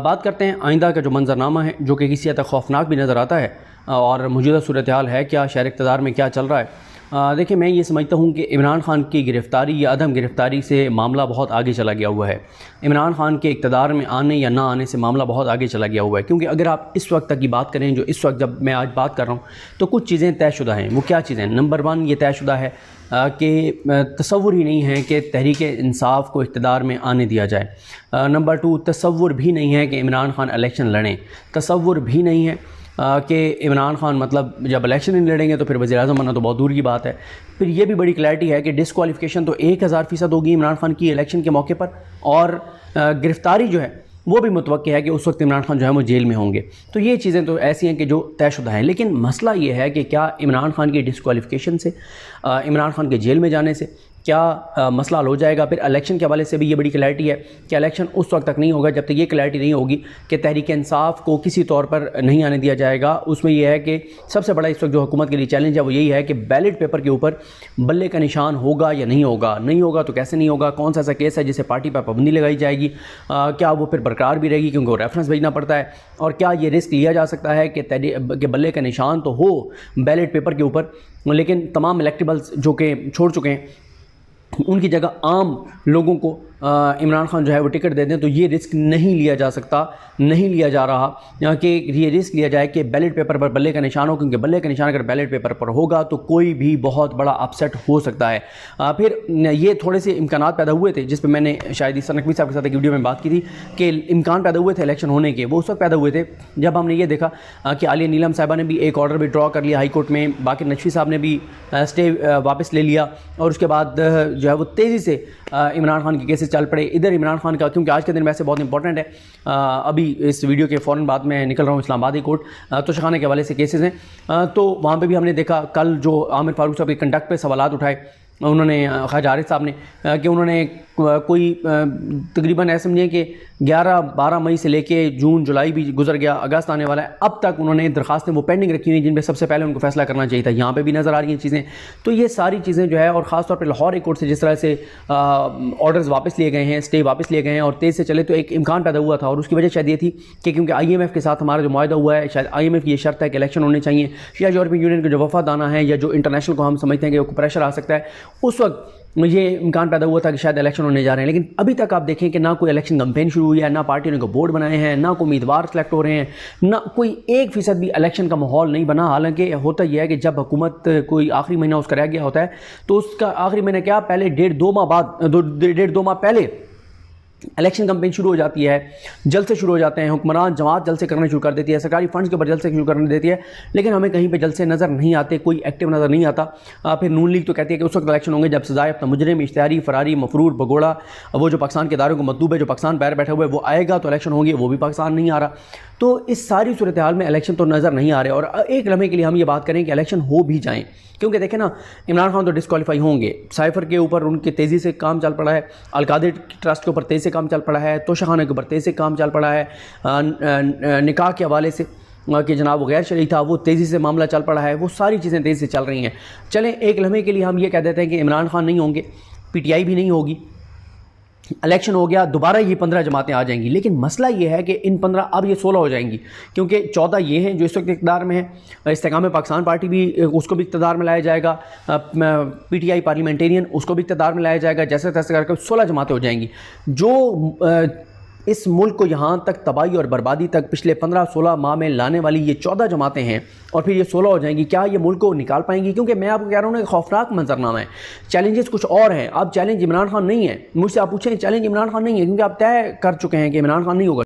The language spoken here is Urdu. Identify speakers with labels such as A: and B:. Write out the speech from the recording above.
A: بات کرتے ہیں آئندہ کا جو منظرنامہ ہے جو کہ کسی حد تک خوفناک بھی نظر آتا ہے اور موجودہ صورتحال ہے کیا شہر اقتدار میں کیا چل رہا ہے۔ دیکھیں میں یہ سمجھتا ہوں کہ عمران خان کی گرفتاری یا عدم گرفتاری سے معاملہ بہت آگے چلا گیا ہوا ہے۔ عمران خان کے اقتدار میں آنے یا نہ آنے سے معاملہ بہت آگے چلا گیا ہوا ہے، کیونکہ اگر آپ اس وقت تک کی بات کریں جو اس وقت جب میں آج بات کر رہا ہوں تو کچھ چیزیں طے شدہ ہیں۔ وہ کیا چیزیں؟ نمبر 1 یہ طے شدہ ہے کہ تصور ہی نہیں ہے کہ تحریک انصاف کو اقتدار میں آنے دیا جائے۔ نمبر 2 تصور بھی نہیں ہے کہ عمران خان الیکشن لڑیں۔ تصور بھی نہیں ہے کہ عمران خان مطلب جب الیکشن نہیں لڑیں گے تو پھر وزیر اعظم بننا تو بہت دور کی بات ہے۔ پھر یہ بھی بڑی کلیئرٹی ہے کہ ڈسکوالیفیکیشن تو 1000% ہوگی عمران خان کی الیکشن کے موقع پر، اور گرفتاری جو ہے وہ بھی متوقع ہے کہ اس وقت عمران خان جو ہے وہ جیل میں ہوں گے۔ تو یہ چیزیں تو ایسی ہیں کہ جو طے شدہ ہیں، لیکن مسئلہ یہ ہے کہ کیا عمران خان کی ڈسکوالیفیکیشن سے، عمران خان کے جیل میں جانے سے کیا مسئلہ حل ہو جائے گا؟ پھر الیکشن کے حوالے سے بھی یہ بڑی کلیئرٹی ہے کہ الیکشن اس وقت تک نہیں ہوگا جب تک یہ کلیئرٹی نہیں ہوگی کہ تحریک انصاف کو کسی طور پر نہیں آنے دیا جائے گا۔ اس میں یہ ہے کہ سب سے بڑا اس وقت جو حکومت کے لیے چیلنج ہے وہ یہی ہے کہ بیلٹ پیپر کے اوپر بلے کا نشان ہوگا یا نہیں ہوگا۔ نہیں ہوگا تو کیسے نہیں ہوگا؟ کون سا ایسا کیس ہے جسے پارٹی پر پابندی لگائی جائے گی؟ کیا وہ پھر برقرار بھی رہے گی کیونکہ وہ ریفرنس بھیجنا پڑتا ہے؟ اور کیا یہ رسک لیا جا سکتا ہے کہ بلے کا نشان تو ہو بیلٹ پیپر کے اوپر، لیکن تمام الیکٹیبلز جو کہ چھوڑ چکے ہیں ان کی جگہ عام لوگوں کو عمران خان جو ہے وہ ٹکٹ دے دیں؟ تو یہ رسک نہیں لیا جا سکتا، نہیں لیا جا رہا کہ یہ رسک لیا جائے کہ بیلٹ پیپر پر بلے کا نشان ہو، کیونکہ بلے کا نشان اگر بیلٹ پیپر پر ہوگا تو کوئی بھی بہت بڑا اپسیٹ ہو سکتا ہے۔ پھر یہ تھوڑے سے امکانات پیدا ہوئے تھے جس پہ میں نے شاید عیسیٰ نقوی صاحب کے ساتھ ایک ویڈیو میں بات کی تھی کہ امکان پیدا ہوئے تھے الیکشن ہونے کے۔ وہ اس وقت پیدا ہوئے تھے جب ہم نے یہ دیکھا کہ عالیہ نیلم صاحبہ نے بھی ایک آرڈر بھی ڈرا کر لیا ہائی کورٹ میں، باقر نقوی صاحب نے بھی اسٹے واپس لے لیا، اور اس کے بعد جو ہے وہ تیزی سے عمران خان کے کیسز چل پڑے۔ ادھر عمران خان کا، کیونکہ آج کے دن ویسے بہت امپورٹنٹ ہے، ابھی اس ویڈیو کے فوراً بعد میں نکل رہا ہوں اسلام آبادی کورٹ، تو شخانہ کے حوالے سے کیسز ہیں، تو وہاں پہ بھی ہم نے دیکھا کل جو عامر فاروق صاحب کے کنڈکٹ پہ سوالات اٹھائے انہوں نے، خواجہ عارف صاحب نے، کہ انہوں نے کوئی تقریباً ایسے سمجھیں کہ 11-12 مئی سے لے کے جون جولائی بھی گزر گیا، اگست آنے والا ہے، اب تک انہوں نے درخواستیں وہ پینڈنگ رکھی ہوئی جن پہ سب سے پہلے ان کو فیصلہ کرنا چاہیے تھا۔ یہاں پہ بھی نظر آ رہی ہیں چیزیں، تو یہ ساری چیزیں جو ہے، اور خاص طور پہ لاہور ہائی کورٹ سے جس طرح سے آرڈرز واپس لیے گئے ہیں، اسٹے واپس لیے گئے ہیں اور تیز سے چلے، تو ایک امکان پیدا ہوا تھا، اور اس کی وجہ شاید یہ تھی کہ کیونکہ آئی ایم ایف کے ساتھ ہمارا جو معاہدہ ہوا ہے، شاید آئی ایم ایف کی یہ شرط ہے کہ الیکشن ہونے چاہیے، یا یورپین یونین کے جو وفد آنا ہے یا جو انٹرنیشنل کو ہم سمجھتے ہیں کہ وہ پریشر آ سکتا ہے، اس وقت یہ امکان پیدا ہوا تھا کہ شاید الیکشن ہونے جا رہے ہیں۔ لیکن ابھی تک آپ دیکھیں کہ نہ کوئی الیکشن کمپین شروع ہوئی ہے، نہ پارٹیوں نے کو بورڈ بنائے ہیں، نہ کوئی امیدوار سلیکٹ ہو رہے ہیں، نہ کوئی 1% بھی الیکشن کا ماحول نہیں بنا۔ حالانکہ ہوتا یہ ہے کہ جب حکومت کوئی آخری مہینہ اس کا رہ گیا ہوتا ہے تو اس کا آخری مہینہ کیا، پہلے 1.5-2 ماہ پہلے الیکشن کمپین شروع ہو جاتی ہے، جلسے شروع ہو جاتے ہیں، حکمران جماعت جلسے کرنا شروع کر دیتی ہے، سرکاری فنڈز کے اوپر جلسے شروع کرنے دیتی ہے، لیکن ہمیں کہیں پہ جلسے نظر نہیں آتے، کوئی ایکٹیو نظر نہیں آتا۔ پھر نون لیگ تو کہتی ہے کہ اس وقت الیکشن ہوں گے جب سزائے یافتہ مجرم، اشتہاری، فراری، مفرور، بگوڑا، وہ جو پاکستان کے اداروں کو مطلوب ہے، جو پاکستان پیر بیٹھے ہوئے، وہ آئے گا تو الیکشن ہوں گے، وہ بھی پاکستان نہیں آ رہا۔ تو اس ساری صورتحال میں الیکشن تو نظر نہیں آ رہے، اور ایک لمحے کے لیے ہم یہ بات کریں کہ الیکشن ہو بھی جائیں، کیونکہ دیکھیں نا عمران خان تو ڈسکوالیفائی ہوں گے، سائفر کے اوپر ان کے تیزی سے کام چل پڑا ہے، القادر ٹرسٹ کے اوپر تیزی سے کام چل پڑا ہے، توشہ خانہ کے اوپر تیزی سے کام چل پڑا ہے، نکاح کے حوالے سے کہ جناب وہ غیر شرعی تھا وہ تیزی سے معاملہ چل پڑا ہے، وہ ساری چیزیں تیزی سے چل رہی ہیں۔ چلیں ایک لمحے کے لیے ہم یہ کہہ دیتے ہیں کہ عمران خان نہیں ہوں گے، پی ٹی آئی بھی نہیں ہوگی، الیکشن ہو گیا، دوبارہ یہ 15 جماعتیں آ جائیں گی، لیکن مسئلہ یہ ہے کہ ان 15 اب یہ 16 ہو جائیں گی، کیونکہ 14 یہ ہیں جو اس وقت اقتدار میں ہیں، استحکام پاکستان پارٹی بھی اس کو بھی اقتدار میں لایا جائے گا، پی ٹی آئی پارلیمنٹیرین اس کو بھی اقتدار میں لایا جائے گا، جیسے تیسے کر کے 16 جماعتیں ہو جائیں گی، جو اس ملک کو یہاں تک تباہی اور بربادی تک پچھلے 15-16 ماہ میں لانے والی یہ 14 جماعتیں ہیں، اور پھر یہ 16 ہو جائیں گی۔ کیا یہ ملک کو نکال پائیں گی؟ کیونکہ میں آپ کو کہہ رہا ہوں کہ خوفناک منظرنامہ ہے، چیلنجز کچھ اور ہیں۔ اب چیلنج عمران خان نہیں ہے، مجھ سے آپ پوچھیں چیلنج عمران خان نہیں ہے، کیونکہ آپ طے کر چکے ہیں کہ عمران خان نہیں ہوگا۔